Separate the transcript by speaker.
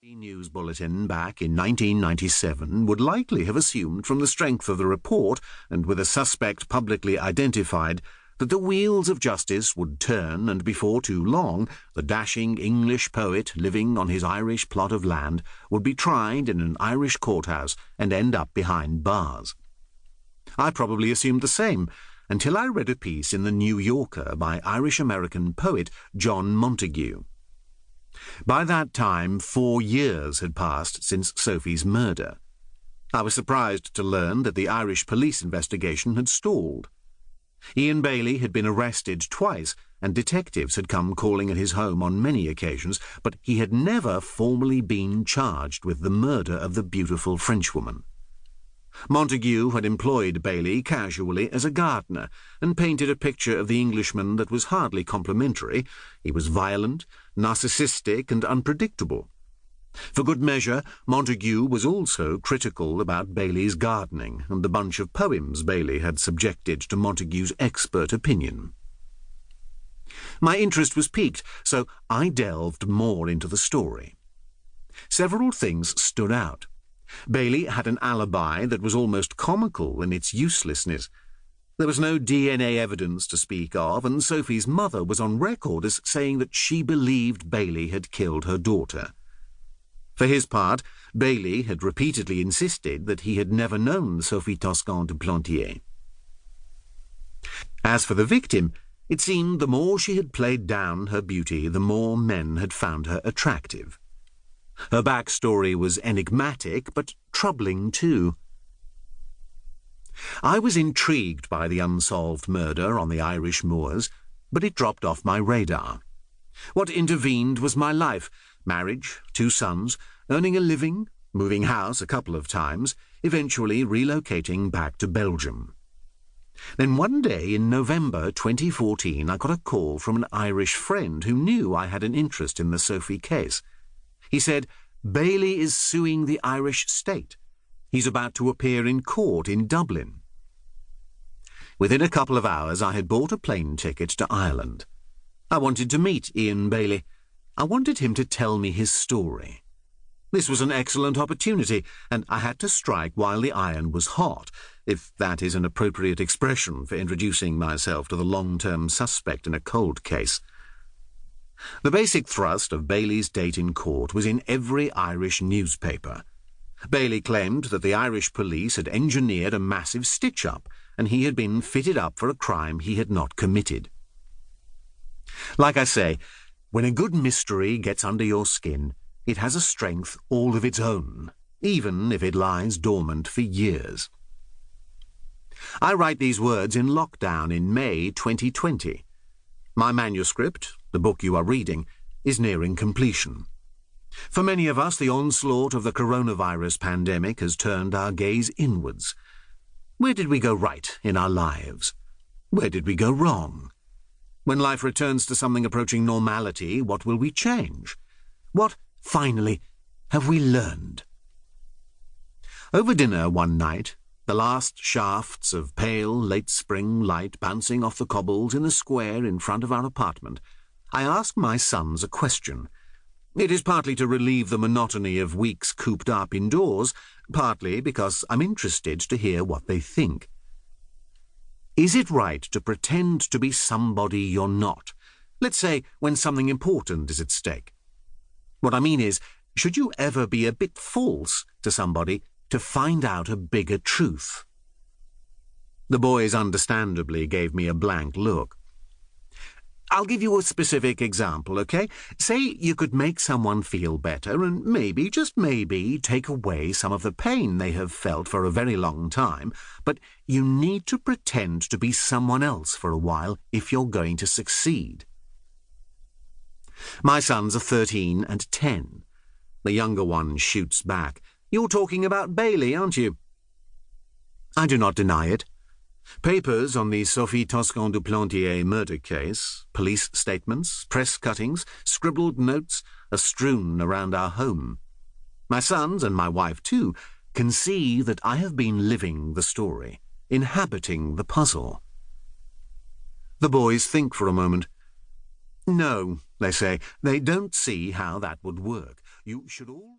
Speaker 1: A news bulletin back in 1997 would likely have assumed from the strength of the report, and with a suspect publicly identified, that the wheels of justice would turn, and before too long the dashing English poet living on his Irish plot of land would be tried in an Irish courthouse and end up behind bars. I probably assumed the same, until I read a piece in the New Yorker by Irish-American poet John Montague. By that time, 4 years had passed since Sophie's murder. I was surprised to learn that the Irish police investigation had stalled. Ian Bailey had been arrested twice, and detectives had come calling at his home on many occasions, but he had never formally been charged with the murder of the beautiful Frenchwoman. Montague had employed Bailey casually as a gardener, and painted a picture of the Englishman that was hardly complimentary. He was violent, narcissistic, and unpredictable. For good measure, Montague was also critical about Bailey's gardening and the bunch of poems Bailey had subjected to Montague's expert opinion. My interest was piqued, so I delved more into the story. Several things stood out. Bailey had an alibi that was almost comical in its uselessness. There was no DNA evidence to speak of, and Sophie's mother was on record as saying that she believed Bailey had killed her daughter. For his part, Bailey had repeatedly insisted that he had never known Sophie Toscan du Plantier. As for the victim, it seemed the more she had played down her beauty, the more men had found her attractive. Her backstory was enigmatic, but troubling too. I was intrigued by the unsolved murder on the Irish moors, but it dropped off my radar. What intervened was my life: marriage, 2 sons, earning a living, moving house a couple of times, eventually relocating back to Belgium. Then one day in November 2014 I got a call from an Irish friend who knew I had an interest in the Sophie case. He said, "Bailey is suing the Irish state. He's about to appear in court in Dublin." Within a couple of hours I had bought a plane ticket to Ireland. I wanted to meet Ian Bailey. I wanted him to tell me his story. This was an excellent opportunity, and I had to strike while the iron was hot, if that is an appropriate expression for introducing myself to the long-term suspect in a cold case. The basic thrust of Bailey's date in court was in every Irish newspaper. Bailey claimed that the Irish police had engineered a massive stitch-up, and he had been fitted up for a crime he had not committed. Like I say, when a good mystery gets under your skin, it has a strength all of its own, even if it lies dormant for years. I write these words in lockdown in May 2020. My manuscript, the book you are reading, is nearing completion. For many of us, the onslaught of the coronavirus pandemic has turned our gaze inwards. Where did we go right in our lives? Where did we go wrong? When life returns to something approaching normality, what will we change? What, finally, have we learned? Over dinner one night, the last shafts of pale late spring light bouncing off the cobbles in the square in front of our apartment, I asked my sons a question. It is partly to relieve the monotony of weeks cooped up indoors, partly because I'm interested to hear what they think. Is it right to pretend to be somebody you're not? Let's say when something important is at stake. What I mean is, should you ever be a bit false to somebody to find out a bigger truth? The boys understandably gave me a blank look. I'll give you a specific example, okay? Say you could make someone feel better and maybe, just maybe, take away some of the pain they have felt for a very long time, but you need to pretend to be someone else for a while if you're going to succeed. My sons are 13 and 10. The younger one shoots back. "You're talking about Bailey, aren't you?" I do not deny it. Papers on the Sophie Toscan du Plantier murder case, police statements, press cuttings, scribbled notes are strewn around our home. My sons, and my wife too, can see that I have been living the story, inhabiting the puzzle. The boys think for a moment. "No," they say, "they don't see how that would work. You should all..."